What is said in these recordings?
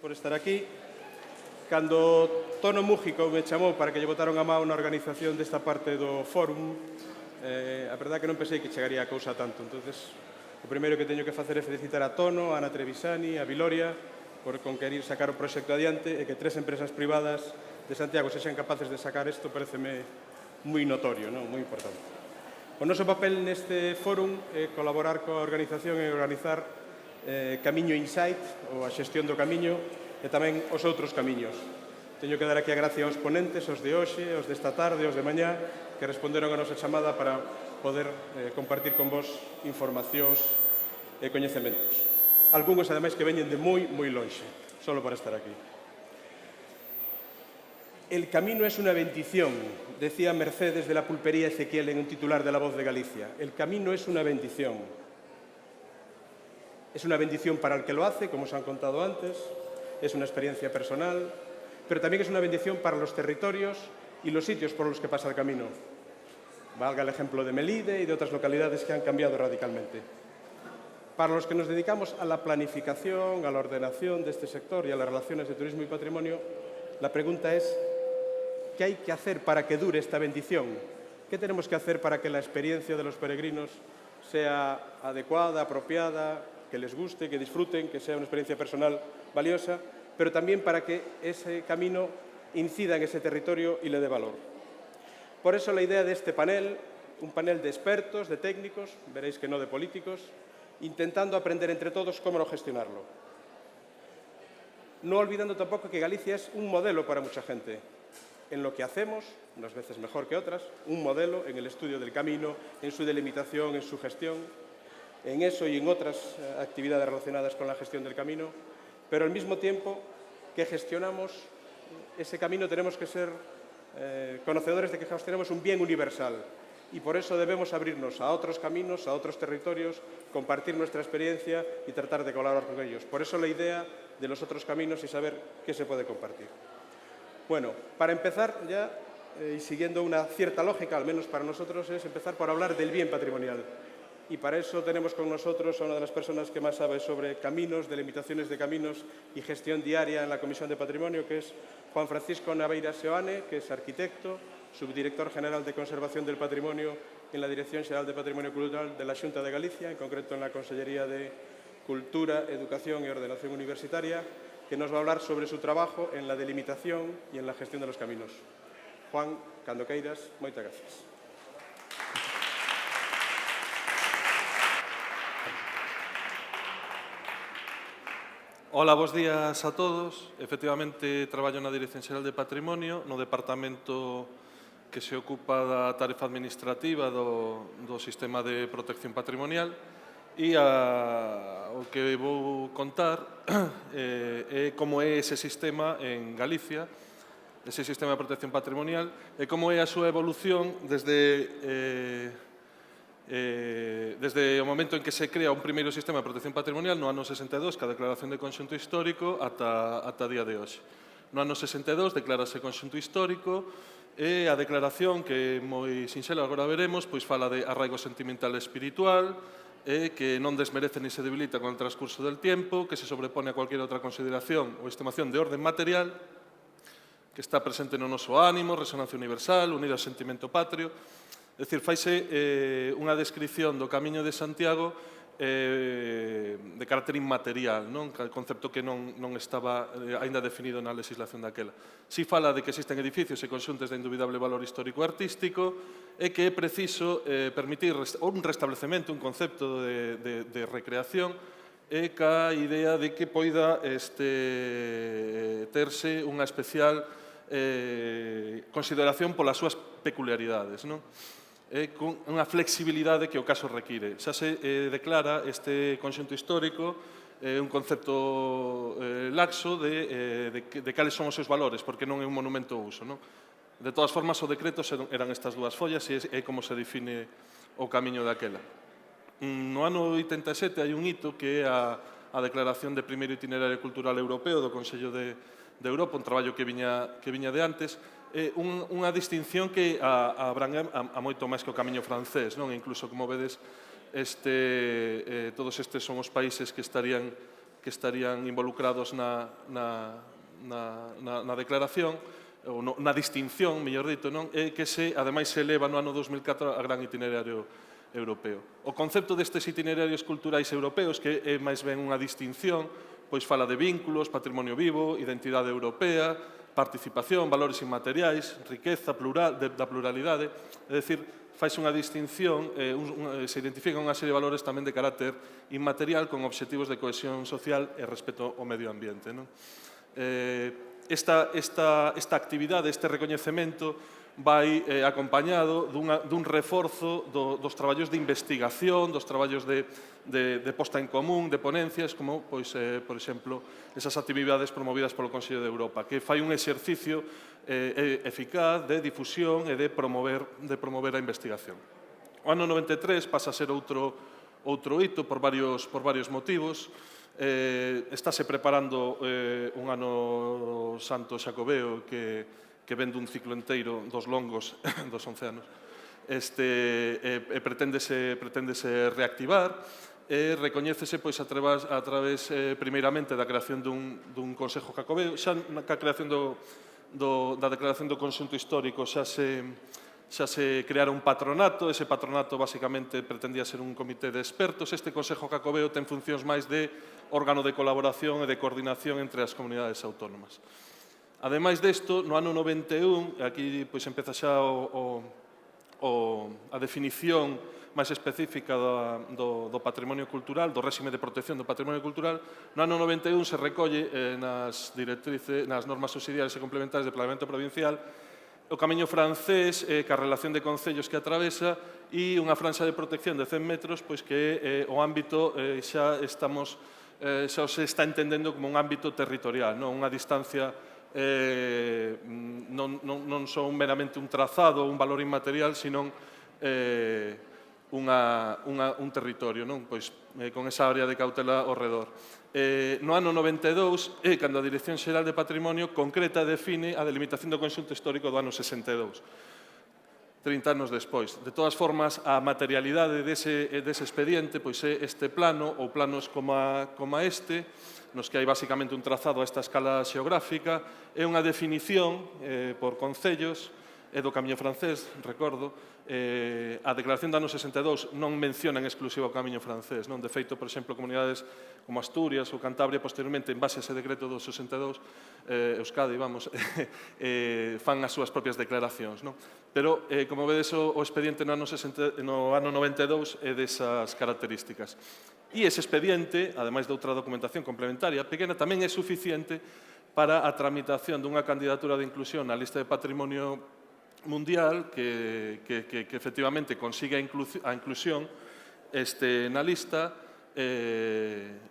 por estar aquí. Cando Tono Mújico me chamou para que lle botaron a mão na organización desta parte do fórum, a verdade que non pensei que chegaría a cousa tanto. Entonces, o primeiro que teño que facer é felicitar a Tono, a Ana Trevisani, a Viloria, por conquerir sacar o proxecto adiante e que 3 empresas privadas de Santiago sexan capaces de sacar isto pareceme moi notorio, non? Moi importante. O noso papel neste fórum é colaborar coa organización e organizar Camiño Insight, ou a xestión do camiño, e tamén os outros camiños. Teño que dar aquí a gracia aos ponentes, os de hoxe, os desta tarde, os de mañá, que responderon a nosa chamada para poder compartir con vos informacións e coñecementos. Algúns, ademais, que veñen de moi lonxe, solo para estar aquí. El camino es una bendición, decía Mercedes de la Pulpería Ezequiel en un titular de La Voz de Galicia. El camino es una bendición. Es una bendición para el que lo hace, como os han contado antes, es una experiencia personal, pero también es una bendición para los territorios y los sitios por los que pasa el camino. Valga el ejemplo de Melide y de otras localidades que han cambiado radicalmente. Para los que nos dedicamos a la planificación, a la ordenación de este sector y a las relaciones de turismo y patrimonio, la pregunta es, ¿qué hay que hacer para que dure esta bendición? ¿Qué tenemos que hacer para que la experiencia de los peregrinos sea adecuada, apropiada, que les guste, que disfruten, que sea una experiencia personal valiosa, pero también para que ese camino incida en ese territorio y le dé valor? Por eso la idea de este panel, un panel de expertos, de técnicos, veréis que no de políticos, intentando aprender entre todos cómo gestionarlo. No olvidando tampoco que Galicia es un modelo para mucha gente. En lo que hacemos, unas veces mejor que otras, un modelo en el estudio del camino, en su delimitación, en su gestión, en eso y en otras actividades relacionadas con la gestión del camino, pero al mismo tiempo que gestionamos ese camino tenemos que ser conocedores de que gestionamos un bien universal y por eso debemos abrirnos a otros caminos, a otros territorios, compartir nuestra experiencia y tratar de colaborar con ellos. Por eso la idea de los otros caminos y saber qué se puede compartir. Bueno, para empezar ya, y siguiendo una cierta lógica, al menos para nosotros, es empezar por hablar del bien patrimonial. Y para eso tenemos con nosotros a una de las personas que más sabe sobre caminos, delimitaciones de caminos y gestión diaria en la Comisión de Patrimonio, que es Juan Francisco Naveira Seoane, que es arquitecto, subdirector general de Conservación del Patrimonio en la Dirección Xeral de Patrimonio Cultural de la Xunta de Galicia, en concreto en la Consellería de Cultura, Educación y Ordenación Universitaria, que nos va a hablar sobre su trabajo en la delimitación y en la gestión de los caminos. Juan, cando queiras, moitas gracias. Ola, bos días a todos. Efectivamente, traballo na Dirección Xeral de Patrimonio, no departamento que se ocupa da tarefa administrativa do sistema de protección patrimonial e o que vou contar é como é ese sistema en Galicia, ese sistema de protección patrimonial, e como é a súa evolución desde o momento en que se crea un primeiro sistema de protección patrimonial no ano 62, ca declaración de conxunto histórico, ata día de hoxe. No ano 62 declarase conxunto histórico e a declaración, que é moi sinxela, agora veremos, pois fala de arraigo sentimental e espiritual, que non desmerece ni se debilita con el transcurso del tiempo, que se sobrepone a cualquier outra consideración ou estimación de orden material, que está presente no noso ánimo, resonancia universal, unido ao sentimento patrio. É dicir, faise unha descripción do Camiño de Santiago de carácter inmaterial, non? Concepto que non estaba aínda definido na legislación daquela. Si fala de que existen edificios e conxuntos de indubidable valor histórico e artístico e que é preciso permitir un restablecemento, un concepto de recreación e ca idea de que poida terse unha especial consideración polas súas peculiaridades, non? Con unha flexibilidade que o caso require. Xa se declara este conxunto histórico un concepto laxo de cales son os seus valores, porque non é un monumento ao uso. De todas formas, o decreto eran estas dúas follas e é como se define o camiño daquela. No ano 87 hai un hito que é a declaración de primeiro itinerario cultural europeo do Consello de Europa, un traballo que viña de antes, unha distinción que abrangue a moito máis que o camiño francés, non? E incluso, como vedes, todos estes son os países que estarían que estarían involucrados na declaración, ou na distinción, mellor dito, que ademais se eleva no ano 2004 a gran itinerario europeo. O concepto destes itinerarios culturais europeos, que é máis ben unha distinción, pois fala de vínculos, patrimonio vivo, identidade europea, participación, valores inmateriais, riqueza da pluralidade, é dicir, faise unha distinción, se identifican unha serie de valores tamén de carácter inmaterial con obxectivos de cohesión social e respeto ao medio ambiente. Esta actividade, este recoñecemento, vai acompañado dun reforzo dos traballos de investigación, dos traballos de posta en común, de ponencias, como, por exemplo, esas actividades promovidas polo Consello de Europa, que fai un exercicio eficaz de difusión e de promover a investigación. O ano 93 pasa a ser outro hito por varios motivos. Estáse preparando un ano santo xacobeo que ven dun ciclo enteiro dos longos dos 11 anos. Preténdese reactivar e recoñécese a través primeiramente da creación dun Consello Xacobeo. Xa ca creación da declaración do conxunto histórico xa se creara un patronato. Ese patronato basicamente pretendía ser un comité de expertos. Este Consello Xacobeo ten funcións máis de órgano de colaboración e de coordinación entre as comunidades autónomas. Ademais desto, no ano 91, aquí empeza xa a definición máis específica do patrimonio cultural, do réxime de protección do patrimonio cultural. No ano 91 se recolle nas normas subsidiarias e complementarias de planeamento provincial o camiño francés, ca relación de concellos que atravesa, e unha franxa de protección de 100 metros, que o ámbito xa se está entendendo como un ámbito territorial, unha distancia non son meramente un trazado ou un valor inmaterial, sino un territorio, con esa área de cautela ao redor. No ano 92, cando a Dirección Xeral de Patrimonio concreta e define a delimitación do conxunto histórico do ano 62, 30 anos despois. De todas formas, a materialidade dese expediente é este plano, ou planos como este, nos que hai basicamente un trazado a esta escala xeográfica, é unha definición por concellos, é do camiño francés, recordo. A declaración do ano 62 non menciona en exclusivo o camiño francés. De feito, por exemplo, comunidades como Asturias ou Cantabria, posteriormente, en base a ese decreto do 62, Euskadi, fan as súas propias declaracións. Pero, como vedes, o expediente no ano 92 é desas características. E ese expediente, ademais de outra documentación complementaria pequena, tamén é suficiente para a tramitación dunha candidatura de inclusión na lista de patrimonio mundial que efectivamente consigue a inclusión na lista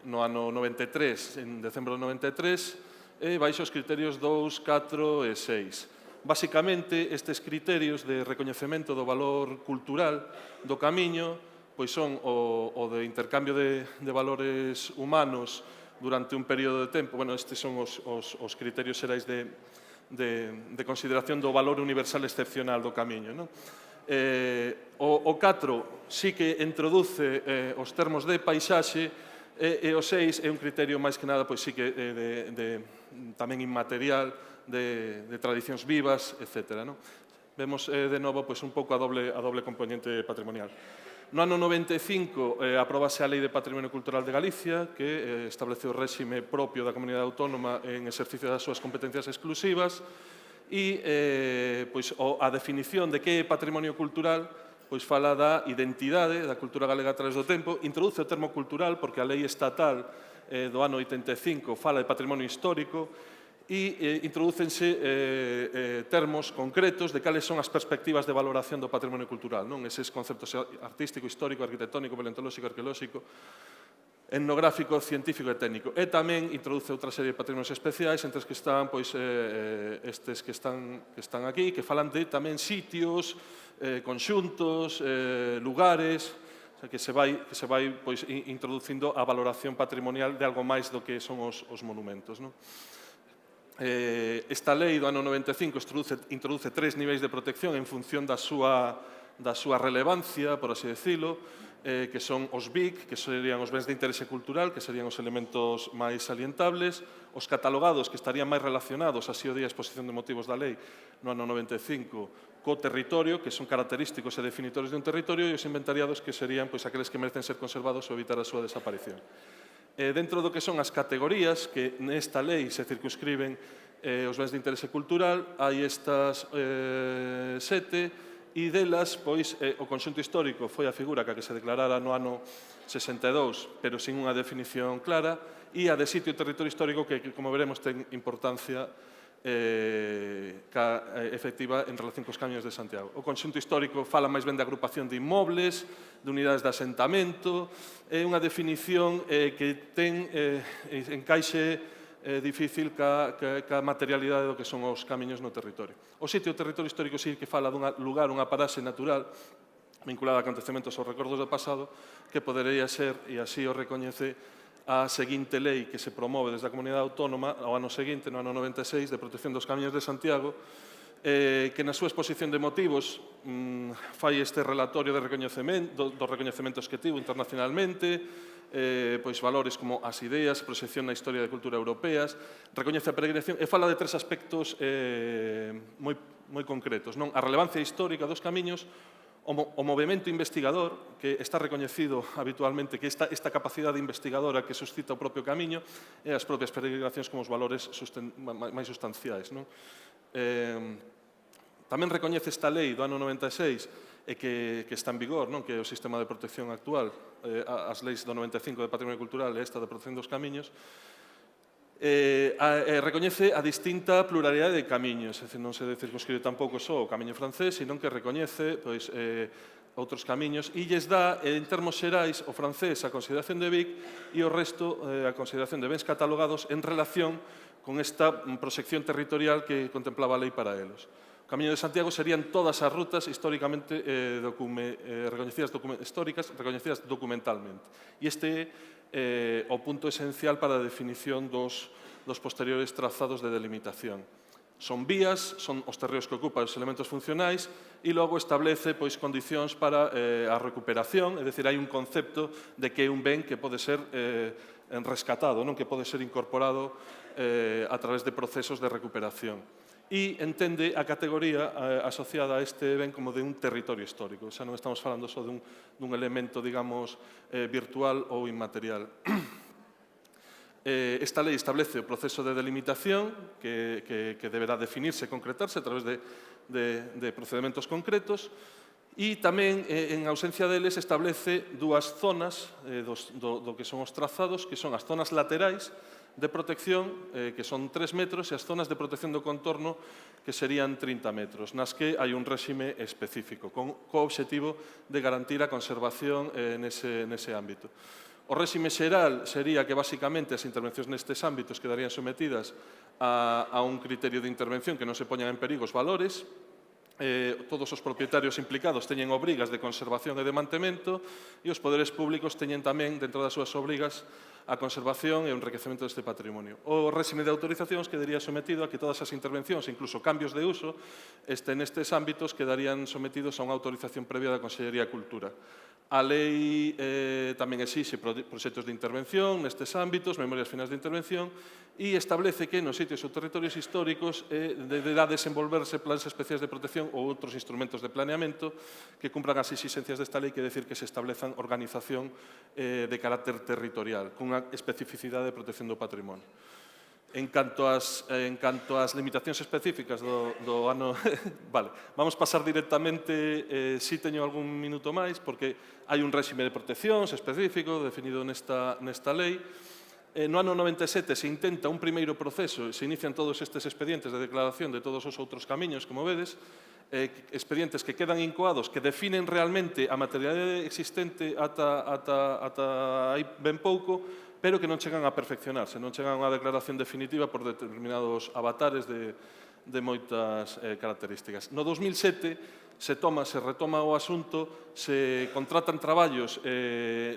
no ano 93, en decembro do 93, baixo os criterios 2, 4 e 6. Basicamente, estes criterios de recoñecemento do valor cultural do camiño son o de intercambio de valores humanos durante un período de tempo. Estes son os criterios xerais de consideración do valor universal excepcional do camiño. O 4 sí que introduce os termos de paisaxe, e o 6 é un criterio máis que nada sí que tamén inmaterial, de tradicións vivas, etc. Vemos de novo un pouco a doble componente patrimonial. No ano 95 apróbase a Lei de Patrimonio Cultural de Galicia, que establece o réxime propio da comunidade autónoma en exercicio das súas competencias exclusivas, e a definición de que é patrimonio cultural fala da identidade da cultura galega a través do tempo. Introduce o termo cultural porque a lei estatal do ano 85 fala de patrimonio histórico, e introdúcense termos concretos de cales son as perspectivas de valoración do patrimonio cultural, eses conceptos artístico, histórico, arquitectónico, paleontolóxico, arqueolóxico, etnográfico, científico e técnico. E tamén introduce outra serie de patrimonios especiais, entre os que están estes que están aquí, que falan de tamén sitios, conxuntos, lugares, que se vai introducindo a valoración patrimonial de algo máis do que son os monumentos. Esta lei do ano 95 introduce 3 niveis de protección en función da súa relevancia, por así decirlo. que son os BIC, que serían os bens de interese cultural, que serían os elementos máis salientables, os catalogados, que estarían máis relacionados, así o día a exposición de motivos da lei no ano 95, co territorio, que son característicos e definitorios de un territorio, e os inventariados, que serían aqueles que merecen ser conservados ou evitar a súa desaparición. Dentro do que son as categorías, que nesta lei se circunscriben os bens de interese cultural, hai estas 7, e delas, o conxunto histórico foi a figura que se declarara no ano 62, pero sin unha definición clara, e a de sitio e territorio histórico, que, como veremos, ten importancia efectiva en relación cos camiños de Santiago. O conxunto histórico fala máis ben de agrupación de inmobles, de unidades de asentamento, é unha definición que ten encaixe difícil ca materialidade do que son os camiños no territorio. O sitio e territorio histórico sí que fala dun lugar, unha paraxe natural vinculada a acontecementos ou recordos do pasado, que podería ser, e así o recoñece a seguinte lei que se promove desde a Comunidade Autónoma ao ano seguinte, no ano 96, de protección dos camiños de Santiago, que na súa exposición de motivos fai este relatorio de reconhecemento, dos recoñecementos que tivo internacionalmente, valores como as ideas, proxección na historia de cultura europeas, recoñece a peregrinación e fala de 3 aspectos moi concretos. A relevancia histórica dos camiños, o movimento investigador, que está recoñecido habitualmente, que esta capacidade investigadora que suscita o propio camiño, e as propias peregrinacións como os valores máis sustanciais. Tamén recoñece esta lei do ano 96 e que está en vigor, que é o sistema de protección actual, as leis do 95 de Patrimonio Cultural e esta de protección dos camiños, recoñece a distinta pluralidade de camiños, é dicir, non se circunscribe tampouco só o camiño francés, sino que recoñece outros camiños e lles dá, en termos xerais, o francés a consideración de Vic e o resto a consideración de bens catalogados en relación con esta proxección territorial que contemplaba a lei para elos. O Camiño de Santiago serían todas as rutas históricamente recoñecidas documentalmente. E este é o punto esencial para a definición dos posteriores trazados de delimitación. Son vías, son os terreos que ocupan os elementos funcionais e logo establece condicións para a recuperación, é dicir, hai un concepto de que é un ben que pode ser rescatado, que pode ser incorporado a través de procesos de recuperación. E entende a categoría asociada a este ben como de un territorio histórico. Xa non estamos falando só dun elemento, digamos, virtual ou inmaterial. Esta lei establece o proceso de delimitación que deberá definirse e concretarse a través de procedementos concretos e tamén, en ausencia deles, establece dúas zonas do que son os trazados, que son as zonas laterais de protección, que son 3 metros, e as zonas de protección do contorno, que serían 30 metros, nas que hai un réxime específico, co obxectivo de garantir a conservación nese ámbito. O réxime xeral sería que, basicamente, as intervencións nestes ámbitos quedarían sometidas a un criterio de intervención que non se poñan en perigo os valores. Todos os propietarios implicados teñen obrigas de conservación e de mantemento e os poderes públicos teñen tamén, dentro das súas obrigas, a conservación e o enriquecemento deste patrimonio. O réxime de autorizacións quedaría sometido a que todas as intervencións, incluso cambios de uso, nestes ámbitos quedarían sometidos a unha autorización previa da Consellería de Cultura. A lei tamén exixe proxectos de intervención nestes ámbitos, memorias finais de intervención, e establece que nos sitios ou territorios históricos deberá desenvolverse plans especiais de protección ou outros instrumentos de planeamento que cumpran as exigencias desta lei, que decir que se establezan organización de carácter territorial, cunha especificidade de protección do patrimonio. En canto ás limitacións específicas do ano... Vale, vamos pasar directamente, si teño algún minuto máis, porque hai un réxime de proteccións específico definido nesta lei. No ano 97 se intenta un primeiro proceso, se inician todos estes expedientes de declaración de todos os outros camiños, como vedes, expedientes que quedan incoados, que definen realmente a materialidade existente ata hai ben pouco, pero que non chegan a perfeccionarse, non chegan a unha declaración definitiva por determinados avatares de moitas características. No 2007 se retoma o asunto, se contratan traballos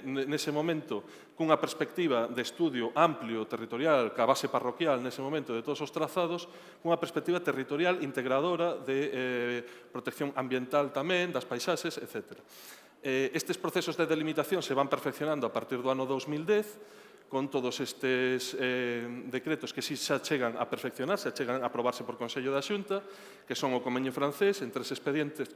nese momento cunha perspectiva de estudio amplio, territorial, ca base parroquial nese momento de todos os trazados, cunha perspectiva territorial integradora de protección ambiental tamén, das paisaxes, etc. Estes procesos de delimitación se van perfeccionando a partir do ano 2010, con todos estes decretos que si xa chegan a perfeccionarse, chegan a aprobarse por Consello da Xunta, que son o Convenio francés, en tres expedientes,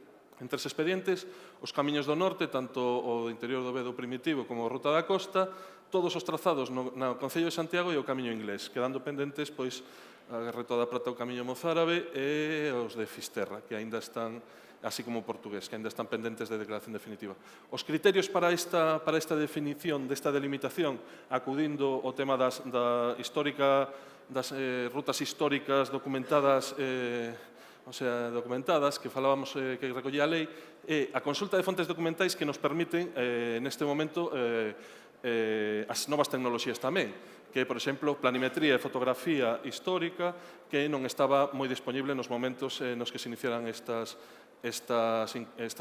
os camiños do norte, tanto o interior do Bedo primitivo como a Ruta da Costa, todos os trazados no Concello de Santiago e o camiño inglés, quedando pendentes pois a Reta da Prata, o camiño mozárabe e os de Fisterra, que aínda están, así como o portugués, que aínda están pendentes de declaración definitiva. Os criterios para esta definición, desta delimitación, acudindo ao tema das rutas históricas documentadas, que falábamos que recollía a lei, é a consulta de fontes documentais que nos permiten, neste momento, as novas tecnoloxías tamén, que é, por exemplo, planimetría e fotografía histórica, que non estaba moi disponible nos momentos nos que se iniciaran estas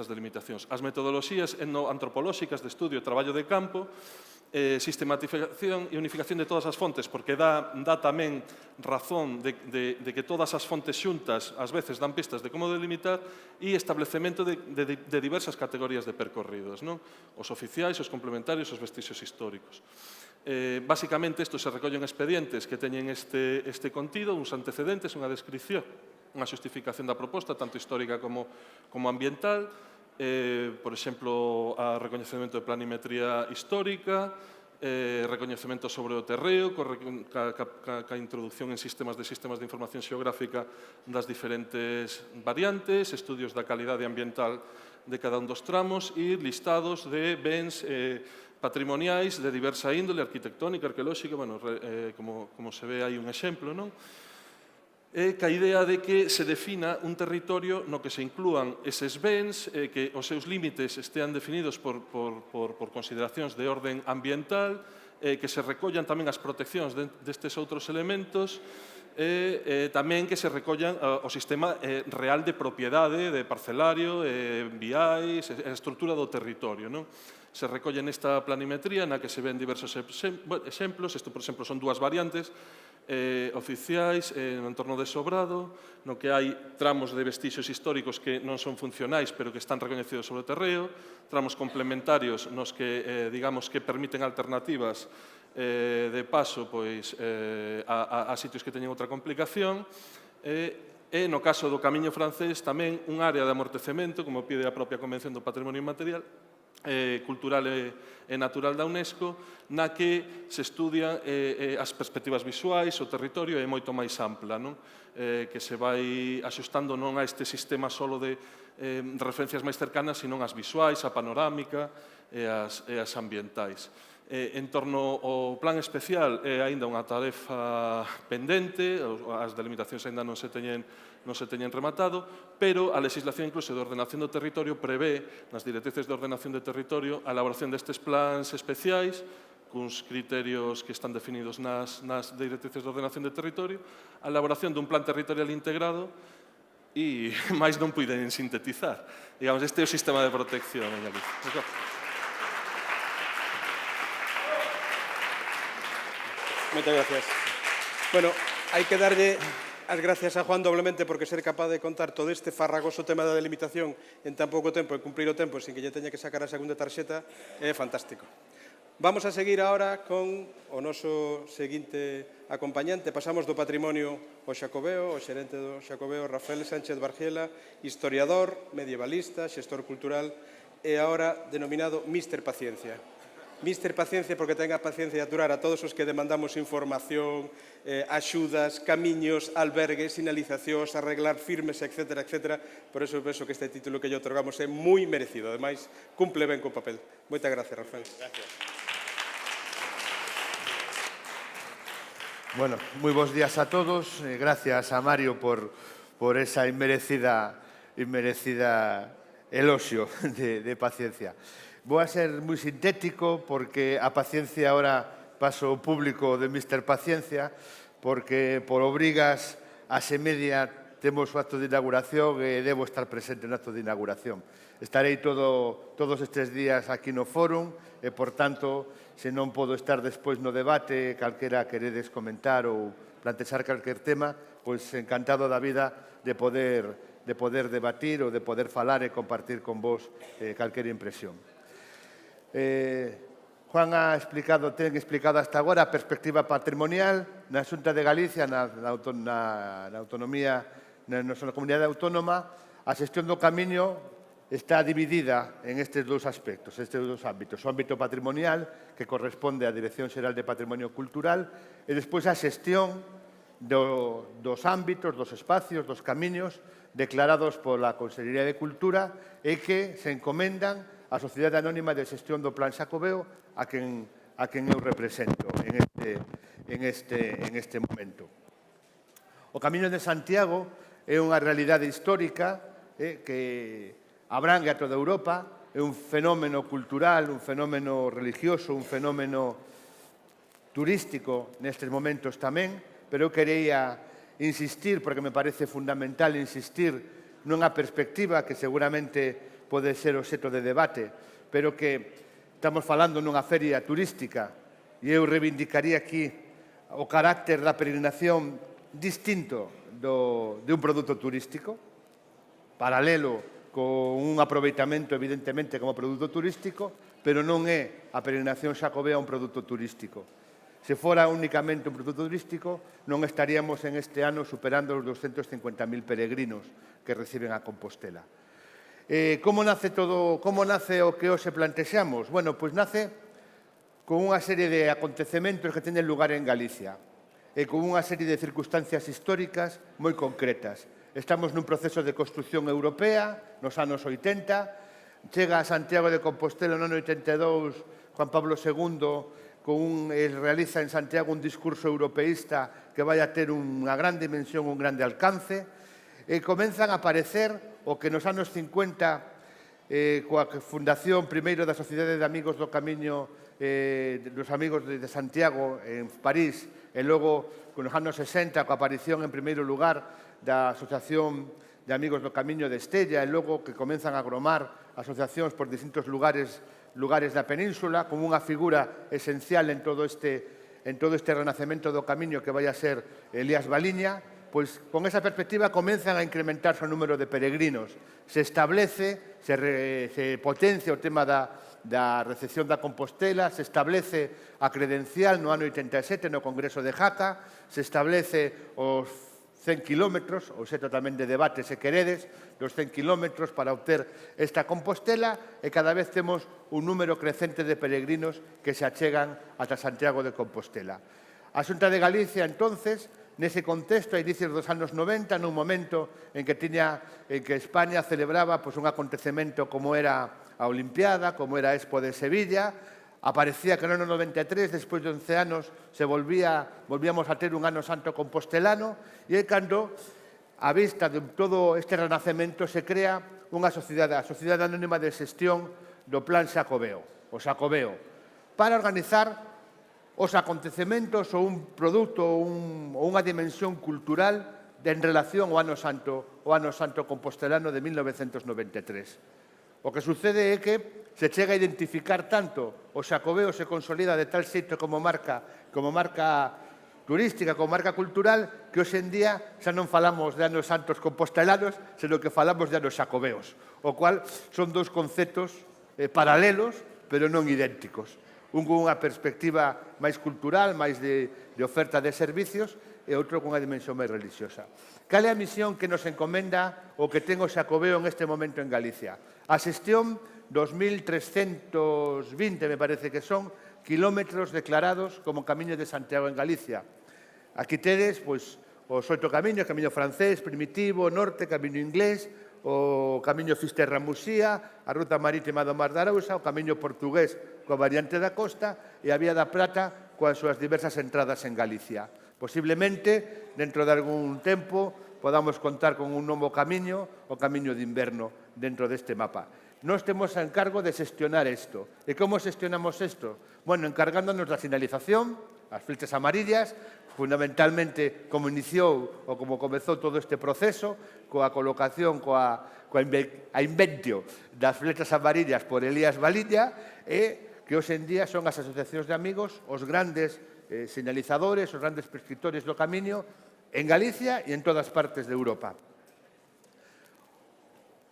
delimitacións. As metodoloxías etnoantropolóxicas de estudio e traballo de campo, sistematización e unificación de todas as fontes, porque dá tamén razón de que todas as fontes xuntas ás veces dan pistas de como delimitar, e establecemento de diversas categorías de percorridos, non? Os oficiais, os complementarios, os vestixios históricos. Básicamente, isto se recolle en expedientes que teñen este contido, uns antecedentes, unha descripción, unha xustificación da proposta, tanto histórica como ambiental, por exemplo, a recoñecemento de planimetría histórica, recoñecemento sobre o terreo, ca introducción en sistemas de información xeográfica das diferentes variantes, estudios da calidade ambiental de cada un dos tramos e listados de bens patrimoniais de diversa índole, arquitectónica, arqueolóxica, como se ve hai un exemplo, non? Ca idea de que se defina un territorio no que se inclúan eses bens, que os seus límites estean definidos por consideracións de orden ambiental, que se recollan tamén as proteccións destes outros elementos, e tamén que se recollan o sistema real de propiedade, de parcelario, viais, a estrutura do territorio, non? Se recolle nesta planimetría na que se ven diversos exemplos. Isto, por exemplo, son dúas variantes oficiais no entorno de Sobrado, no que hai tramos de vestixios históricos que non son funcionais, pero que están recoñecidos sobre o terreo, tramos complementarios nos que, digamos, que permiten alternativas de paso a sitios que teñen outra complicación, e no caso do camiño francés tamén un área de amortecemento, como pide a propia Convención do Patrimonio Inmaterial, cultural e natural da UNESCO, na que se estudian as perspectivas visuais, o territorio é moito máis ampla, non? Que se vai axustando non a este sistema solo de referencias máis cercanas, sino as visuais, a panorámica e as ambientais. En torno ao plan especial é aínda unha tarefa pendente, as delimitacións aínda non se teñen rematado, pero a legislación incluso de ordenación do territorio prevé nas directrices de ordenación do territorio a elaboración destes plans especiais cuns criterios que están definidos nas directrices de ordenación do territorio, a elaboración dun plan territorial integrado e máis non puiden sintetizar. Digamos, este é o sistema de protección en Galicia. Moitas gracias. Bueno, hai que darlle as gracias a Juan doblemente porque ser capaz de contar todo este farragoso tema da delimitación en tan pouco tempo e cumprir o tempo sin que lle teña que sacar a segunda tarxeta é fantástico. Vamos a seguir agora con o noso seguinte acompañante. Pasamos do patrimonio ao Xacobeo, o xerente do Xacobeo, Rafael Sánchez Bargiela, historiador, medievalista, xestor cultural e agora denominado Míster Paciencia. Míster Paciencia porque ten a paciencia de aturar a todos os que demandamos información, axudas, camiños, albergues, sinalizacións, arreglar firmes, etc. Por eso penso que este título que lle otorgamos é moi merecido. Ademais, cumple ben co papel. Moitas gracias, Rafael. Gracias. Bueno, moi bons días a todos. Gracias a Mario por esa inmerecida eloxio de paciencia. Vou a ser moi sintético porque a paciencia ahora paso ao público de Míster Paciencia porque por obrigas a semedia temos o acto de inauguración e debo estar presente no acto de inauguración. Estarei todos estes días aquí no fórum e, por tanto, se non podo estar despois no debate, calquera queredes comentar ou plantexar calquer tema, pois encantado da vida de poder debatir ou de poder falar e compartir con vos calquera impresión. Juan ten explicado hasta agora a perspectiva patrimonial na Xunta de Galicia, na autonomía, na nosa comunidade autónoma. A xestión do camiño está dividida en estes dous aspectos, estes dous ámbitos. O ámbito patrimonial, que corresponde á Dirección Xeral de Patrimonio Cultural, e despois a xestión dos ámbitos, dos espacios, dos camiños declarados pola Consellería de Cultura e que se encomendan á Sociedade Anónima de Xestión do Plan Xacobeo a quen eu represento en este momento. O Camiño de Santiago é unha realidade histórica que abrangue a toda Europa, é un fenómeno cultural, un fenómeno religioso, un fenómeno turístico nestes momentos tamén, pero eu quería insistir, porque me parece fundamental insistir nunha perspectiva que seguramente pode ser obxecto de debate, pero que estamos falando nunha feria turística e eu reivindicaría aquí o carácter da peregrinación distinto de un produto turístico, paralelo con un aproveitamento evidentemente como produto turístico, pero non é a peregrinación xacobea un produto turístico. Se fora únicamente un produto turístico, non estaríamos en este ano superando os 250.000 peregrinos que reciben a Compostela. Como nace o que hoxe plantexamos? Bueno, pois nace con unha serie de acontecementos que teñen lugar en Galicia e con unha serie de circunstancias históricas moi concretas. Estamos nun proceso de construcción europea nos anos 80, chega a Santiago de Compostela no ano 82 Juan Pablo II realiza en Santiago un discurso europeísta que vai a ter unha gran dimensión, un grande alcance, e comenzan a aparecer o que nos anos 50, coa fundación primeiro da Sociedade de Amigos do Camiño, dos Amigos de Santiago en París, e logo nos anos 60, coa aparición en primeiro lugar da Asociación de Amigos do Camiño de Estella, e logo que comenzan a agromar asociacións por distintos lugares da península, como unha figura esencial en todo este renacemento do camiño que vai a ser Elías Baliña. Pois con esa perspectiva comenzan a incrementarse o número de peregrinos. Se establece, se potencia o tema da recepción da Compostela, se establece a credencial no ano 87 no Congreso de Jaca, se establece os 100 kilómetros, o xeito tamén de debate, se queredes, dos 100 kilómetros para obter esta Compostela, e cada vez temos un número crecente de peregrinos que se achegan ata Santiago de Compostela. A Xunta de Galicia, entonces, nese contexto, a inicios dos anos 90, nun momento en que España celebraba un acontecemento como era a Olimpiada, como era a Expo de Sevilla, aparecía que no ano 93, despois de 11 anos, volvíamos a ter un ano santo compostelano, e é cando, a vista de todo este renacemento, se crea unha sociedade, a Sociedade Anónima de Xestión do Plan Xacobeo, o Xacobeo, para organizar os acontecementos ou un produto ou unha dimensión cultural en relación ao ano santo compostelano de 1993. O que sucede é que se chega a identificar tanto, o Xacobeo se consolida de tal xeito como marca turística, como marca cultural, que hoxe en día xa non falamos de anos santos compostelanos, senón que falamos de anos xacobeos, o cual son dous conceptos paralelos, pero non idénticos. Un con unha perspectiva máis cultural, máis de oferta de servicios, e outro con unha dimensión máis religiosa. Cal é a misión que nos encomenda o que ten o Xacobeo en este momento en Galicia? A xestión 2.320, me parece que son, kilómetros declarados como Camiño de Santiago en Galicia. Aquí tedes os 8 camiños, Camiño francés, primitivo, norte, Camiño inglés, o Camiño Fisterra-Muxía, a ruta marítima do Mar de Arousa, o Camiño portugués coa variante da costa e a Vía da Plata coas súas diversas entradas en Galicia. Posiblemente, dentro de algún tempo, podamos contar con un novo camiño, o Camiño de Inverno, dentro deste mapa. Nós temos a encargo de xestionar isto. E como xestionamos isto? Bueno, encargándonos da sinalización, as flechas amarillas, fundamentalmente como iniciou ou como comezou todo este proceso, coa colocación, a inventio das flechas amarillas por Elías Baliña, e que hoxe en día son as asociacións de amigos os grandes sinalizadores, os grandes prescriptores do camiño en Galicia e en todas partes de Europa.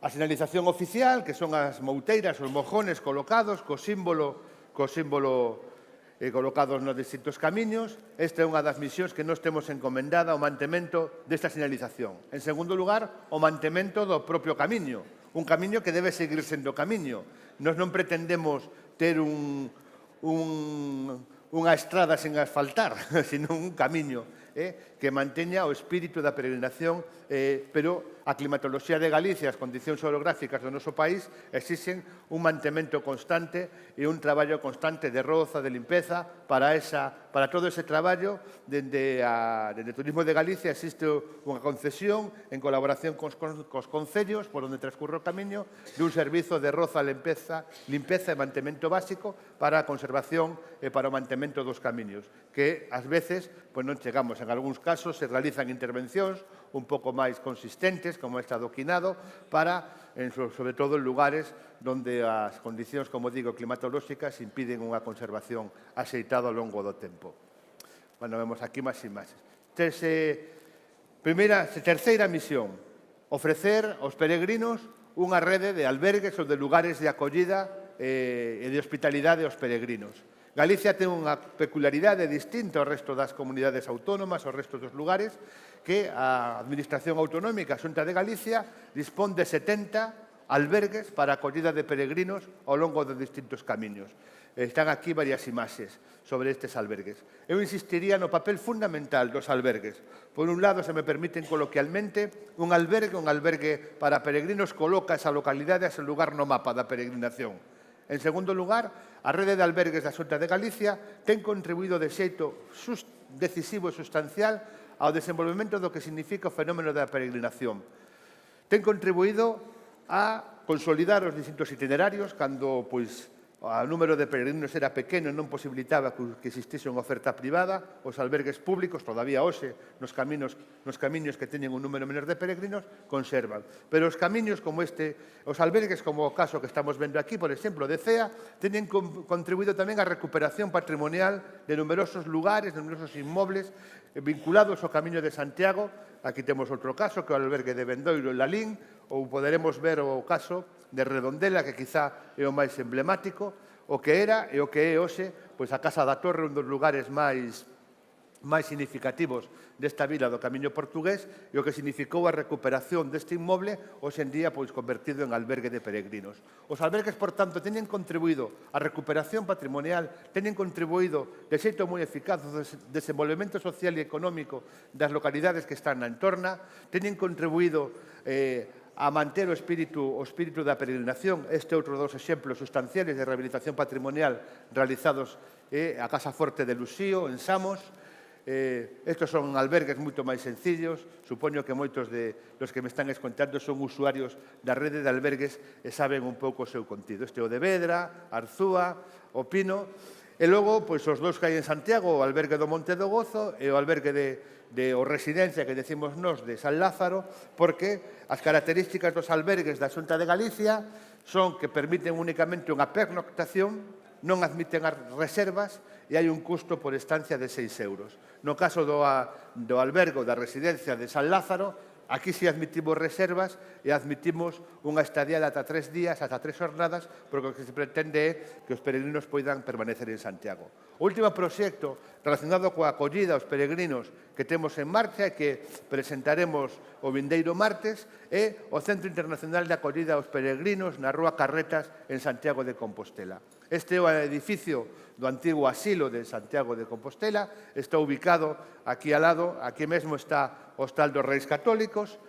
a sinalización oficial, que son as mouteiras, os mojones colocados, co símbolo colocados nos distintos camiños. Esta é unha das misións que nos temos encomendada o mantemento desta sinalización. En segundo lugar, o mantemento do propio camiño, un camiño que debe seguir sendo camiño. Nos non pretendemos ter unha estrada sen asfaltar, sino un camiño que manteña o espírito da peregrinación, pero a climatoloxía de Galicia, as condicións orográficas do noso país, exixen un mantemento constante e un traballo constante de roza, de limpeza. Para todo ese traballo, dende Turismo de Galicia existe unha concesión en colaboración cos concellos por onde transcurre o camiño de un servizo de roza, limpeza e mantemento básico para a conservación e para o mantemento dos camiños, que ás veces non chegamos. En algúns casos se realizan intervencións un pouco máis consistentes, como esta do Quinado, sobre todo en lugares onde as condicións, como digo, climatolóxicas impiden unha conservación axeitada ao longo do tempo. Bueno, vemos aquí máis imaxes. Terceira misión, ofrecer aos peregrinos unha rede de albergues ou de lugares de acollida e de hospitalidade aos peregrinos. Galicia ten unha peculiaridade distinta ao resto das comunidades autónomas, ao resto dos lugares, que a Administración Autonómica, a Xunta de Galicia, dispón de 70 albergues para a acollida de peregrinos ao longo de distintos camiños. Están aquí varias imaxes sobre estes albergues. Eu insistiría no papel fundamental dos albergues. Por un lado, se me permiten coloquialmente, un albergue para peregrinos coloca esa localidade, ese lugar no mapa da peregrinación. En segundo lugar, a rede de albergues da Xunta de Galicia ten contribuído de xeito decisivo e sustancial ao desenvolvemento do que significa o fenómeno da peregrinación. Ten contribuído a consolidar os distintos itinerarios cando o número de peregrinos era pequeno e non posibilitaba que existise unha oferta privada. Os albergues públicos, todavía hoxe, nos camiños que teñen un número menor de peregrinos, conservan. Pero os camiños como os albergues como o caso que estamos vendo aquí, por exemplo, de Cea, teñen contribuído tamén á recuperación patrimonial de numerosos lugares, de numerosos inmobles vinculados ao Camiño de Santiago. Aquí temos outro caso, que é o albergue de Bendoiro en Lalín, ou poderemos ver o caso de Redondela, que quizá é o máis emblemático, o que era e o que é hoxe, a Casa da Torre, un dos lugares máis significativos desta vila do Camiño Portugués, e o que significou a recuperación deste inmoble, hoxe en día convertido en albergue de peregrinos. Os albergues, por tanto, teñen contribuído á recuperación patrimonial, teñen contribuído de xeito moi eficaz ao desenvolvemento social e económico das localidades que están na entorna, teñen contribuído a manter o espírito da peregrinación. Este é outro dos exemplos sustanciales de rehabilitación patrimonial realizados a Casa Forte de Luxío, en Samos. Estos son albergues moito máis sencillos. Supoño que moitos dos que me están escoitando son usuarios da rede de albergues e saben un pouco o seu contido. Este é o de Vedra, Arzúa, o Pino. E logo, os dous que hai en Santiago, o albergue do Monte do Gozo e o albergue o residencia que decimos nós de San Lázaro, porque as características dos albergues da Xunta de Galicia son que permiten únicamente unha pernoctación, non admiten as reservas e hai un custo por estancia de 6 euros. No caso do albergo da residencia de San Lázaro, aquí sí admitimos reservas e admitimos unha estadía de ata 3 días, ata 3 jornadas, porque o que se pretende é que os peregrinos poidan permanecer en Santiago. O último proxecto relacionado coa acollida aos peregrinos que temos en marcha e que presentaremos o vindeiro martes é o Centro Internacional de Acollida aos Peregrinos na Rúa Carretas en Santiago de Compostela. Este é o edificio do antigo asilo de Santiago de Compostela, está ubicado aquí ao lado, aquí mesmo está o Hostal dos Reis Católicos,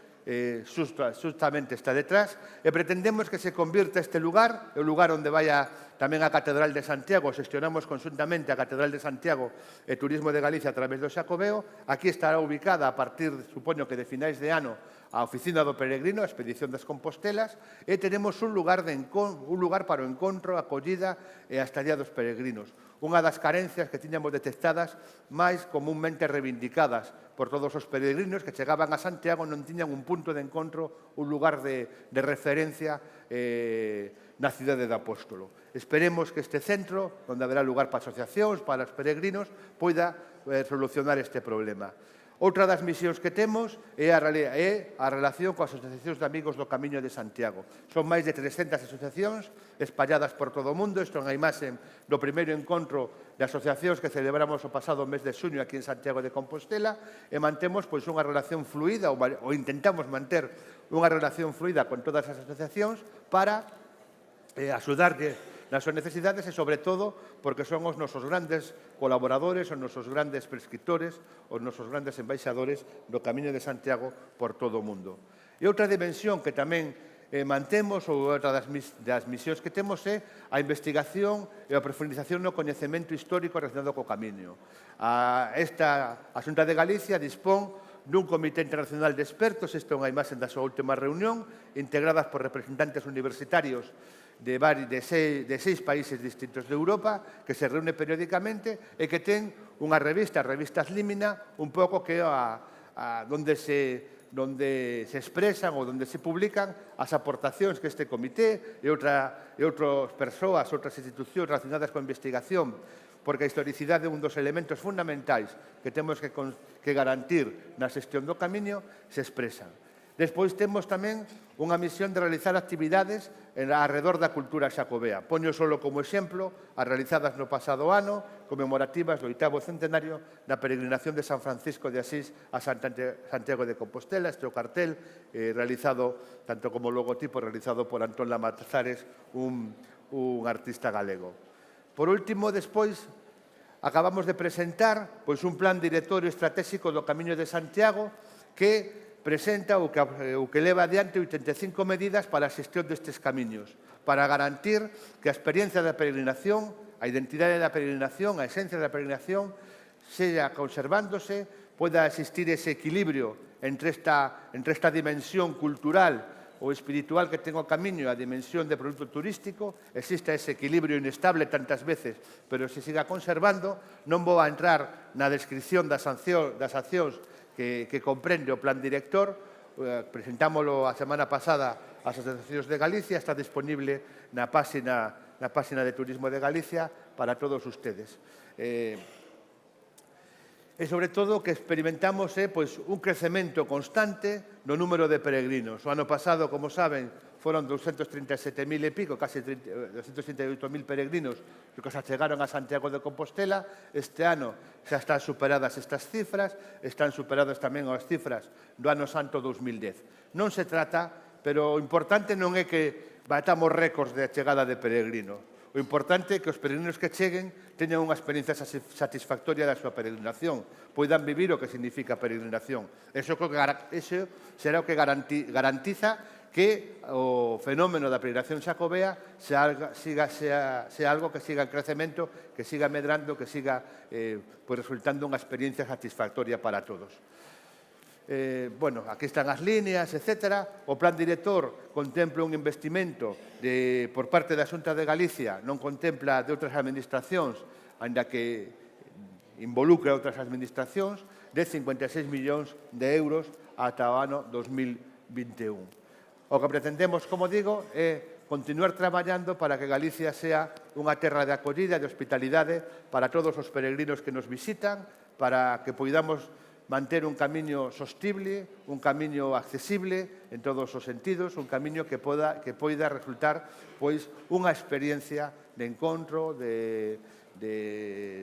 justamente está detrás, e pretendemos que se convirta este lugar, o lugar onde vaya tamén a Catedral de Santiago, xestionamos conjuntamente a Catedral de Santiago e Turismo de Galicia a través do Xacobeo. Aquí estará ubicada a partir, supoño que de finais de ano, a Oficina do Peregrino, a Expedición das Compostelas, e tenemos un lugar para o encontro, a acollida e a estadía dos peregrinos. Unha das carencias que tiñamos detectadas máis comúnmente reivindicadas por todos os peregrinos que chegaban a Santiago, non tiñan un punto de encontro, un lugar de referencia na cidade de Apóstolo. Esperemos que este centro, onde haberá lugar para asociacións, para os peregrinos, poida solucionar este problema. Outra das misións que temos é a relación coas asociacións de amigos do Camiño de Santiago. Son máis de 300 asociacións espalladas por todo o mundo. Isto é unha imaxe do primeiro encontro de asociacións que celebramos o pasado mes de xuño aquí en Santiago de Compostela e mantemos unha relación fluida ou intentamos manter unha relación fluida con todas as asociacións para axudarlle nas súas necesidades e, sobre todo, porque son os nosos grandes colaboradores, os nosos grandes prescriptores, os nosos grandes embaixadores do Camiño de Santiago por todo o mundo. E outra dimensión que tamén mantemos, ou outra das misións que temos, é a investigación e a profundización no coñecemento histórico relacionado co Camiño. A Xunta de Galicia dispón dun comité internacional de expertos, isto é unha imaxe da súa última reunión, integradas por representantes universitarios de 6 países distintos de Europa, que se reúne periódicamente e que ten unha revista, a revista Límina, un pouco que onde se expresan ou onde se publican as aportacións que este comité e outras persoas, outras institucións relacionadas coa investigación, porque a historicidade é un dos elementos fundamentais que temos que garantir na xestión do Camiño, se expresan. Despois temos tamén unha misión de realizar actividades arredor da cultura xacobea. Poño solo como exemplo as realizadas no pasado ano, conmemorativas do 8º centenario da peregrinación de San Francisco de Asís a Santiago de Compostela. Este é o cartel realizado, tanto como logotipo, realizado por Antón Lamazares, un artista galego. Por último, despois, acabamos de presentar un plan directorio estratégico do Camiño de Santiago que presenta o que leva adiante 85 medidas para a xestión destes camiños, para garantir que a experiencia da peregrinación, a identidade da peregrinación, a esencia da peregrinación, sea conservándose, poda existir ese equilibrio entre esta dimensión cultural ou espiritual que ten o Camiño e a dimensión de produto turístico, existe ese equilibrio inestable tantas veces, pero se siga conservando. Non vou a entrar na descripción das accións que comprende o plan director, presentámolo a semana pasada ás asociacións de Galicia, está disponible na páxina de Turismo de Galicia para todos ustedes. E, sobre todo, o que experimentamos é un crecemento constante no número de peregrinos. O ano pasado, como saben, foron 237.000 e pico, case 238.000 peregrinos que se achegaron a Santiago de Compostela. Este ano xa están superadas estas cifras, están superadas tamén as cifras do ano santo 2010. Non se trata, pero o importante non é que batamos récords de chegada de peregrinos. O importante é que os peregrinos que cheguen teñan unha experiencia satisfactoria da súa peregrinación, poidan vivir o que significa peregrinación. Eso será o que garantiza que o fenómeno da peregrinación xacobea sea algo que siga en crecemento, que siga medrando, que siga resultando unha experiencia satisfactoria para todos. Aquí están as líneas, etc. O plan director contempla un investimento por parte da Xunta de Galicia, non contempla de outras administracións, ainda que involucra outras administracións, de 56 millóns de euros ata o ano 2021. O que pretendemos, como digo, é continuar traballando para que Galicia sea unha terra de acollida, de hospitalidade para todos os peregrinos que nos visitan, para que poidamos manter un camiño sostible, un camiño accesible en todos os sentidos, un camiño que poida resultar unha experiencia de encontro,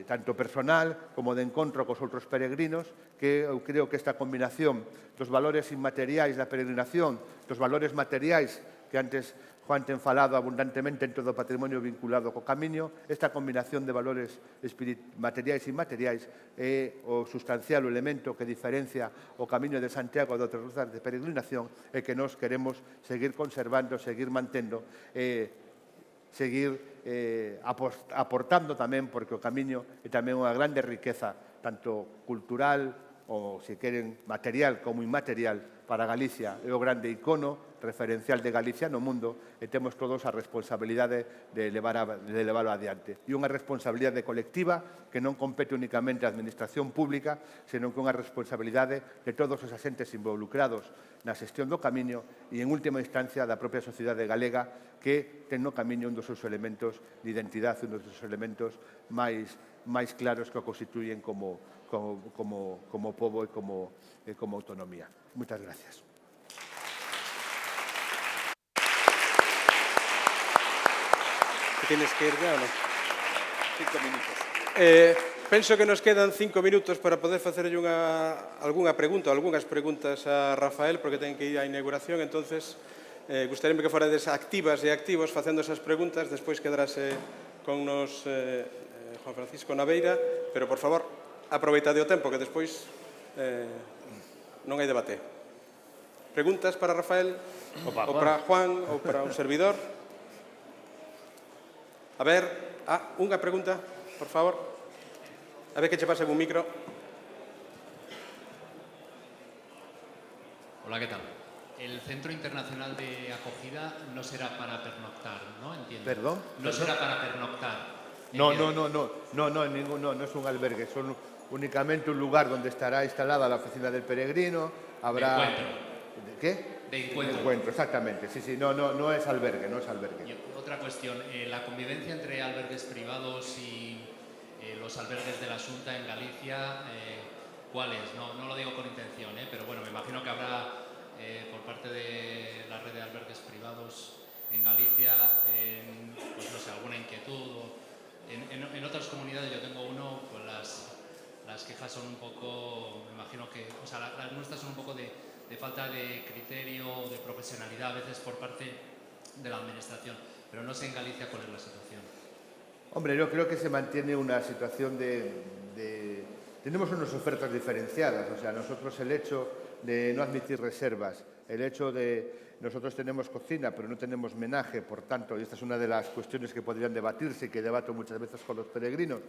tanto personal como de encontro cos outros peregrinos, que eu creo que esta combinación dos valores inmateriais da peregrinación, dos valores materiais que antes Juan ten falado abundantemente en todo o patrimonio vinculado co Camiño, esta combinación de valores materiais e inmateriais é o sustancial elemento que diferencia o Camiño de Santiago de outras rutas de peregrinación e que nós queremos seguir conservando, seguir mantendo seguir aportando tamén, porque o Camiño é tamén unha grande riqueza, tanto cultural ou, se queren, material como inmaterial para Galicia. É o grande icono referencial de Galicia no mundo e temos todos a responsabilidade de leválo adiante. E unha responsabilidade colectiva que non compete únicamente á administración pública, senón que unha responsabilidade de todos os axentes involucrados na xestión do Camiño e, en última instancia, da propia sociedade galega que ten no Camiño un dos seus elementos de identidade, un dos seus elementos máis máis claros que o constituyen como pobo e como autonomía. Moitas gracias. Tienes que ir ya, ¿no? 5 minutos. Penso que nos quedan 5 minutos para poder facerlle algunha pregunta, algunhas preguntas a Rafael, porque ten que ir á inauguración, entonces gustaríame que forades activas e activos facendo esas preguntas, despois quedarase con nos Juan Francisco Naveira, pero, por favor, aproveitade o tempo, que despois non hai debate. Preguntas para Rafael, ou para Juan, ou para un servidor? A ver, unha pregunta, por favor. A ver que che pase un micro. Hola, ¿qué tal? El Centro Internacional de Acogida no será para pernoctar, ¿no? Entiendo. ¿Perdón? No será para pernoctar. No, es un albergue, son únicamente un lugar donde estará instalada la oficina del peregrino, habrá... De encuentro. ¿De qué? De encuentro. De encuentro, exactamente, sí, no es albergue, no es albergue. Y otra cuestión, la convivencia entre albergues privados y los albergues de la Xunta en Galicia, ¿cuál es? No lo digo con intención, pero bueno, me imagino que habrá por parte de la red de albergues privados en Galicia, pues no sé, alguna inquietud. En otras comunidades, yo tengo uno, pues las quejas son un poco, me imagino que, o sea, las nuestras son un poco de falta de criterio, de profesionalidad a veces por parte de la administración, pero no sé en Galicia cuál es la situación. Hombre, yo creo que se mantiene una situación tenemos unas ofertas diferenciadas, o sea, nosotros el hecho de no admitir reservas, el hecho de nosotros tenemos cocina pero no tenemos menaje, por tanto, y esta es una de las cuestiones que podrían debatirse y que debato muchas veces con los peregrinos,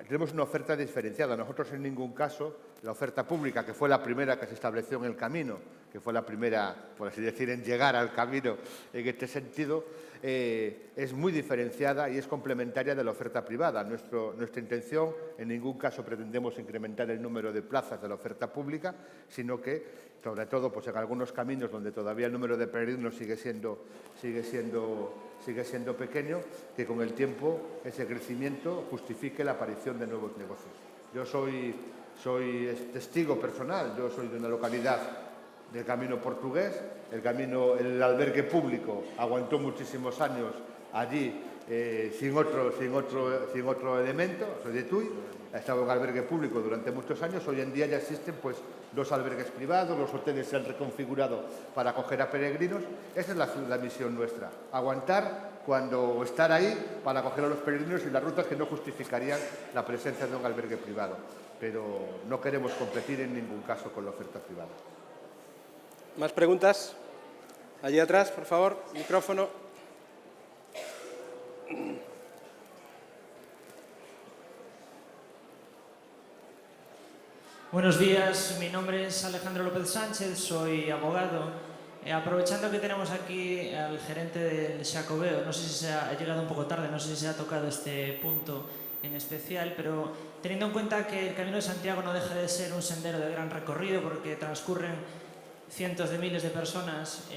tenemos una oferta diferenciada. Nosotros en ningún caso, la oferta pública, que fue la primera que se estableció en el camino, que fue la primera, por así decir, en llegar al camino en este sentido, es muy diferenciada y es complementaria de la oferta privada. Nuestra intención, en ningún caso pretendemos incrementar el número de plazas de la oferta pública, sino que, sobre todo pues en algunos caminos donde todavía el número de peregrinos sigue siendo pequeño, que con el tiempo ese crecimiento justifique la aparición de nuevos negocios. Yo soy testigo personal, yo soy de una localidad del Camino portugués, el albergue público aguantó muchísimos años allí sin otro elemento, soy de Tui, ha estado en albergue público durante muchos años, hoy en día ya existen pues 2 albergues privados, los hoteles se han reconfigurado para acoger a peregrinos. Esa es la misión nuestra, aguantar o estar ahí para acoger a los peregrinos y las rutas que no justificarían la presencia de un albergue privado, pero no queremos competir en ningún caso con la oferta privada. ¿Más preguntas? Allí atrás, por favor, micrófono. Buenos días, mi nombre es Alejandro López Sánchez, soy abogado. Aprovechando que tenemos aquí al gerente del Xacobeo, no sé si se ha llegado un poco tarde, no sé si se ha tocado este punto en especial, pero teniendo en cuenta que el Camino de Santiago no deja de ser un sendero de gran recorrido porque transcurren cientos de miles de personas,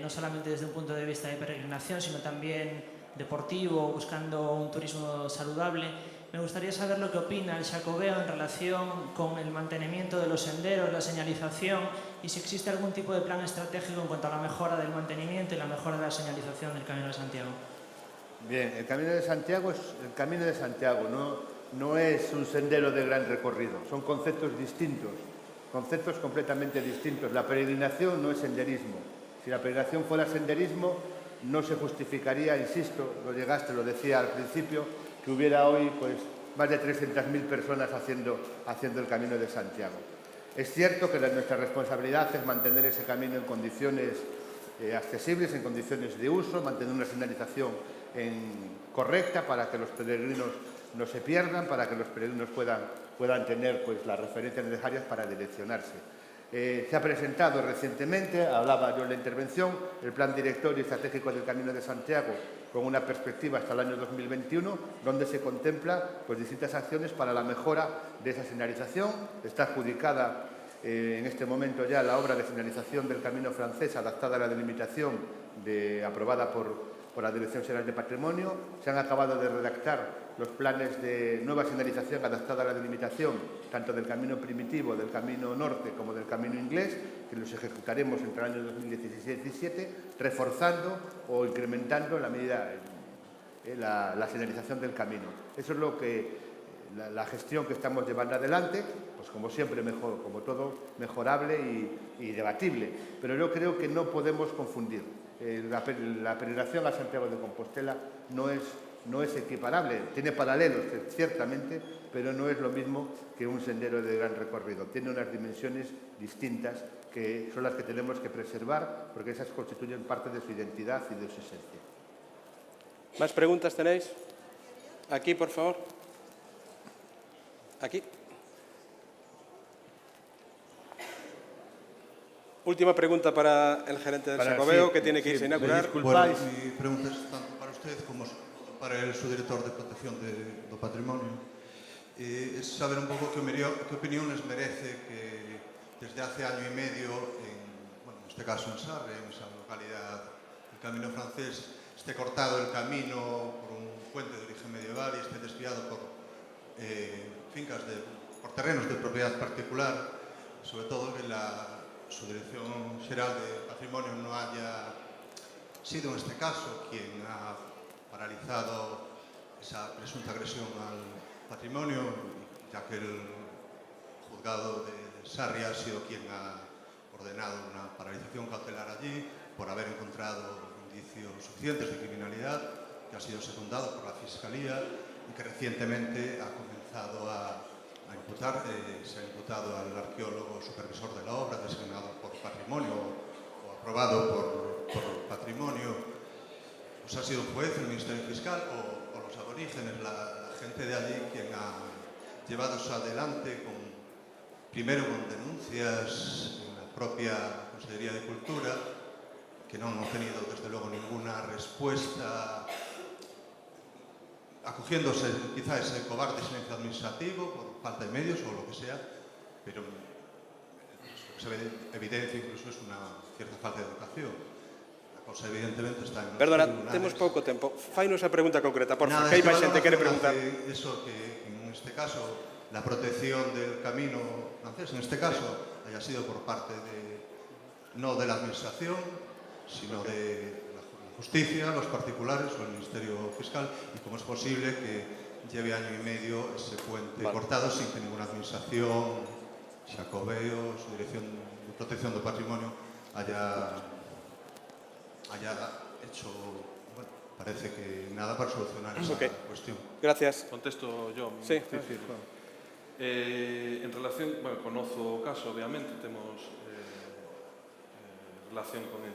no solamente desde un punto de vista de peregrinación, sino también deportivo, buscando un turismo saludable. Me gustaría saber lo que opina el Xacobeo en relación con el mantenimiento de los senderos, la señalización y si existe algún tipo de plan estratégico en cuanto a la mejora del mantenimiento y la mejora de la señalización del Camino de Santiago. Bien, el Camino de Santiago no es un sendero de gran recorrido, son conceptos distintos, conceptos completamente distintos. La peregrinación no es senderismo. Si la peregrinación fuera senderismo, no se justificaría, insisto, lo decía al principio, que hubiera hoy pues, más de 300.000 personas haciendo el Camino de Santiago. Es cierto que nuestra responsabilidad es mantener ese camino en condiciones accesibles, en condiciones de uso, mantener una señalización correcta para que los peregrinos no se pierdan, para que los peregrinos puedan tener pues, las referencias necesarias para direccionarse. Se ha presentado recientemente, hablaba yo en la intervención, el Plan Director y Estratégico del Camino de Santiago con una perspectiva hasta el año 2021, donde se contempla pues, distintas acciones para la mejora de esa señalización. Está adjudicada en este momento ya la obra de señalización del Camino francés adaptada a la delimitación aprobada por por la Dirección Xeral de Patrimonio. Se han acabado de redactar los planes de nueva señalización adaptada a la delimitación, tanto del camino primitivo, del camino norte, como del camino inglés, que los ejecutaremos entre el año 2016-17, reforzando o incrementando la medida la señalización del camino. Eso es lo que la gestión que estamos llevando adelante, pues como siempre, mejor, como todo, mejorable y debatible. Pero yo creo que no podemos confundir. La peregrinación a Santiago de Compostela no es equiparable. Tiene paralelos, ciertamente, pero no es lo mismo que un sendero de gran recorrido. Tiene unas dimensiones distintas que son las que tenemos que preservar, porque esas constituyen parte de su identidad y de su esencia. ¿Más preguntas tenéis? Aquí, por favor. Aquí. Última pregunta para el gerente del Xacobeo, que tiene que irse a inaugurar. Bueno, mi pregunta es tanto para usted como para el subdirector de protección do patrimonio. Es saber un pouco que opinión les merece que desde hace año y medio, en este caso en Sarre, en esa localidad, el camino francés, esté cortado el camino por un puente de origen medieval y esté desviado por fincas, por terrenos de propiedad particular, sobre todo que la Subdirección Xeral de Patrimonio no haya sido en este caso quien ha paralizado esa presunta agresión al patrimonio, ya que el juzgado de Sarria ha sido quien ha ordenado una paralización cautelar allí por haber encontrado indicios suficientes de criminalidad, que ha sido secundado por la Fiscalía y que recientemente ha comenzado a imputar, se ha imputado al arqueólogo supervisor de la obra, designado por Patrimonio o aprobado por Patrimonio. Pues ha sido un juez, el Ministerio Fiscal o los aborígenes, la gente de allí, quien ha llevado eso adelante, primero con denuncias en la propia Consellería de Cultura, que non han tenido, desde logo, ninguna respuesta, acogiéndose quizá ese cobarde silencio administrativo por falta de medios o lo que sea, pero se evidencia incluso es una cierta falta de educación. La cosa evidentemente está en los Perdona, tribunales. temos pouco tempo. Fainos a pregunta concreta, por favor, Nada, que hai es que máis xente que quere preguntar. Eso que en este caso la protección del camino francés, en este caso, haya sido por parte no de la administración, sino de la justicia, los particulares o el Ministerio Fiscal, y cómo es posible que lleve año y medio ese puente cortado sin que ninguna administración, Xacobeo, su Dirección de Protección del Patrimonio, haya hecho, bueno, parece que nada para solucionar esa cuestión. Gracias. Contesto yo. Sí. En relación, bueno, conozo o caso, obviamente, temos relación con él.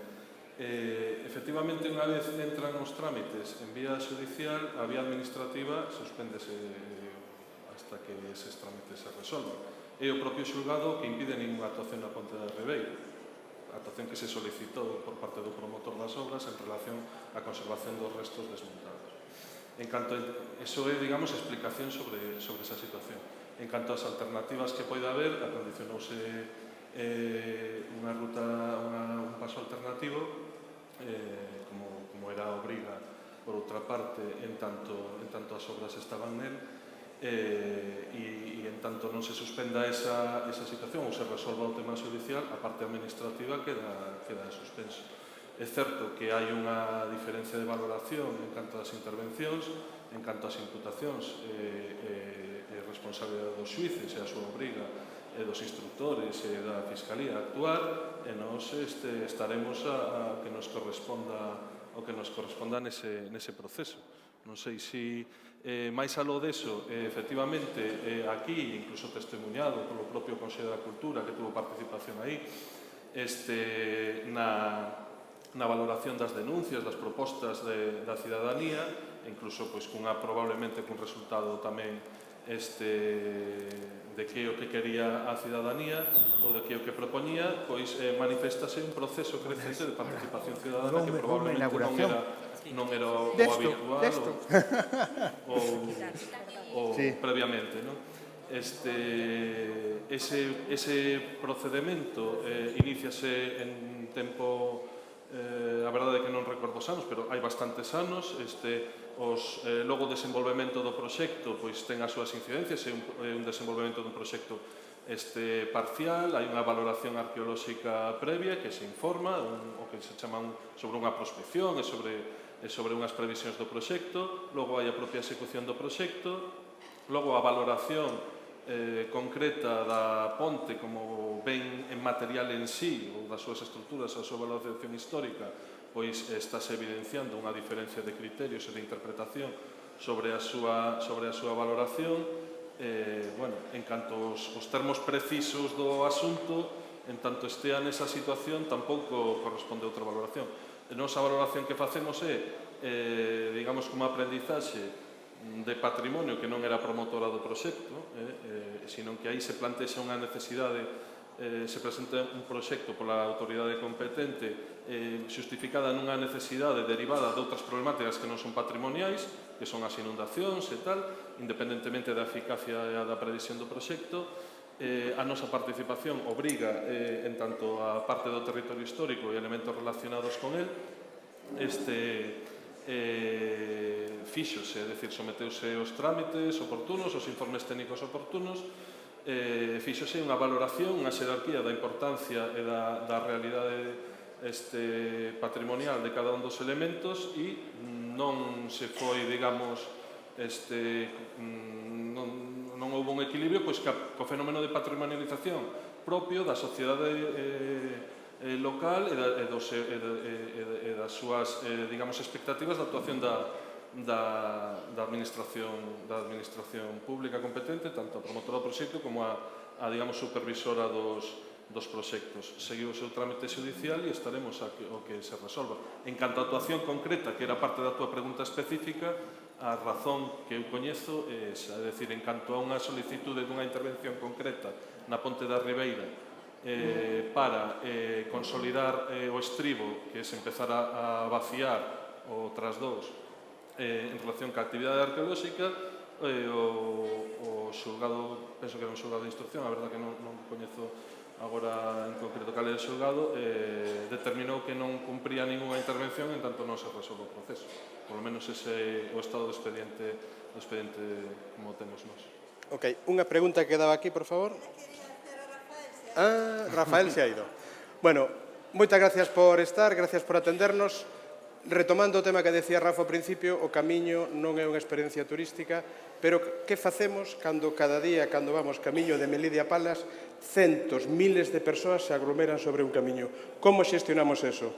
Efectivamente, unha vez entran os trámites en vía judicial, a vía administrativa suspéndese hasta que eses trámites se resolvan. É o propio xulgado que impide ninguna actuación na Ponte da Ribeira, a actuación que se solicitou por parte do promotor das obras en relación á conservación dos restos desmontados. En canto a, eso é, digamos, explicación sobre esa situación. En canto ás alternativas que poida haber, acondicionouse unha ruta, un paso alternativo, como era a obriga, por outra parte, en tanto as obras estaban nel, e en tanto non se suspenda esa situación ou se resolva o tema judicial, a parte administrativa queda en suspenso. É certo que hai unha diferencia de valoración en canto ás intervencións, en canto ás imputacións, responsabilidade dos xuíces e a súa obriga e dos instructores e da Fiscalía a actuar, e nós estaremos a que nos corresponda o que nos corresponda nese proceso. Non sei se máis aló deso, efectivamente, aquí, incluso testemunhado polo propio Consello da Cultura, que tuvo participación aí, na valoración das denuncias, das propostas da cidadanía, incluso probablemente cun resultado tamén de que o que quería a cidadanía ou de que o que propoñía, pois manifestase un proceso crecente de participación ciudadana que probablemente non era o habitual ou previamente, non? Ese procedimento iníciase en tempo A verdade é que non recordo os anos, pero hai bastantes anos. Logo o desenvolvemento do proxecto pois ten as súas incidencias, é un desenvolvemento dun proxecto parcial, hai unha valoración arqueolóxica previa que se informa, o que se chama sobre unha prospección e sobre unhas previsións do proxecto, logo hai a propia execución do proxecto, logo a valoración concreta da ponte como ben en material en sí ou das súas estruturas, a súa valoración histórica, pois estáse evidenciando unha diferencia de criterios e de interpretación sobre a súa valoración. En canto aos termos precisos do asunto, en tanto estea nesa situación, tampouco corresponde outra valoración. A nosa valoración que facemos é, digamos, como aprendizaxe de patrimonio que non era promotora do proxecto, sino que aí se plantexa unha necesidade, se presenta un proxecto pola autoridade competente xustificada nunha necesidade derivada de outras problemáticas que non son patrimoniais, que son as inundacións e tal, independentemente da eficacia e da previsión do proxecto. A nosa participación obriga, en tanto a parte do territorio histórico e elementos relacionados con el, fíxose, é dicir, someteuse os trámites oportunos, os informes técnicos oportunos, fíxose unha valoración, unha xerarquía da importancia e da realidade patrimonial de cada un dos elementos e non se foi, digamos, non houve un equilibrio pois co fenómeno de patrimonialización propio da sociedade local e das súas, digamos, expectativas de actuación da administración pública competente, tanto a promotora do proxecto como a digamos, supervisora dos proxectos. Seguiu o seu trámite xudicial e estaremos ao que se resolva. En canto a actuación concreta, que era parte da túa pregunta específica, a razón que eu coñezo é esa, é dicir, en canto a unha solicitude dunha intervención concreta na Ponte da Ribeira para consolidar o estribo, que se empezara a vaciar o trasdós en relación ca actividade arqueolóxica, o xulgado, penso que era un xulgado de instrucción, a verdade que non coñezo agora en concreto cal é o xulgado, determinou que non cumpría ninguna intervención en tanto non se resolve o proceso. Por lo menos ese é o estado do expediente como temos nós. Ok, unha pregunta que quedaba aquí, por favor. Rafael se ha ido. Bueno, moitas gracias por estar, gracias por atendernos. Retomando o tema que decía Rafa ao principio, o camiño non é unha experiencia turística, pero que facemos cando cada día, cando vamos camiño de Melide a Palas, centos, miles de persoas se aglomeran sobre un camiño? Como xestionamos eso?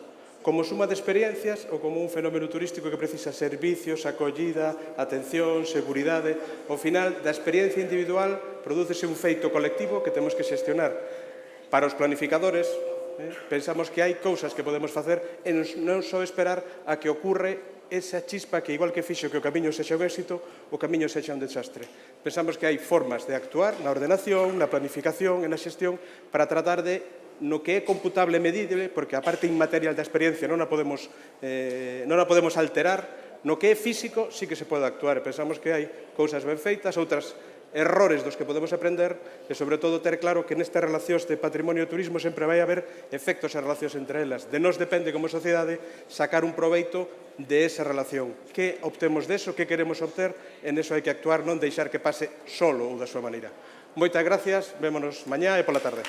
Como suma de experiencias ou como un fenómeno turístico que precisa servicios, acollida, atención, seguridade? Ao final, da experiencia individual, prodúcese un feito colectivo que temos que xestionar. Para os planificadores, pensamos que hai cousas que podemos facer e non só esperar a que ocurre esa chispa que, igual que fixo que o camiño sexa un éxito, o camiño sexa un desastre. Pensamos que hai formas de actuar na ordenación, na planificación e na xestión para tratar de, no que é computable e medible, porque a parte inmaterial da experiencia non a podemos alterar, no que é físico sí que se pode actuar. Pensamos que hai cousas ben feitas, outras errores dos que podemos aprender e, sobre todo, ter claro que nestas relacións de patrimonio e turismo sempre vai haber efectos e relacións entre elas. De nós depende, como sociedade, sacar un proveito de esa relación. Que obtemos deso, que queremos obter, en eso hai que actuar, non deixar que pase solo ou da súa maneira. Moitas gracias, vémonos mañá e pola tarde.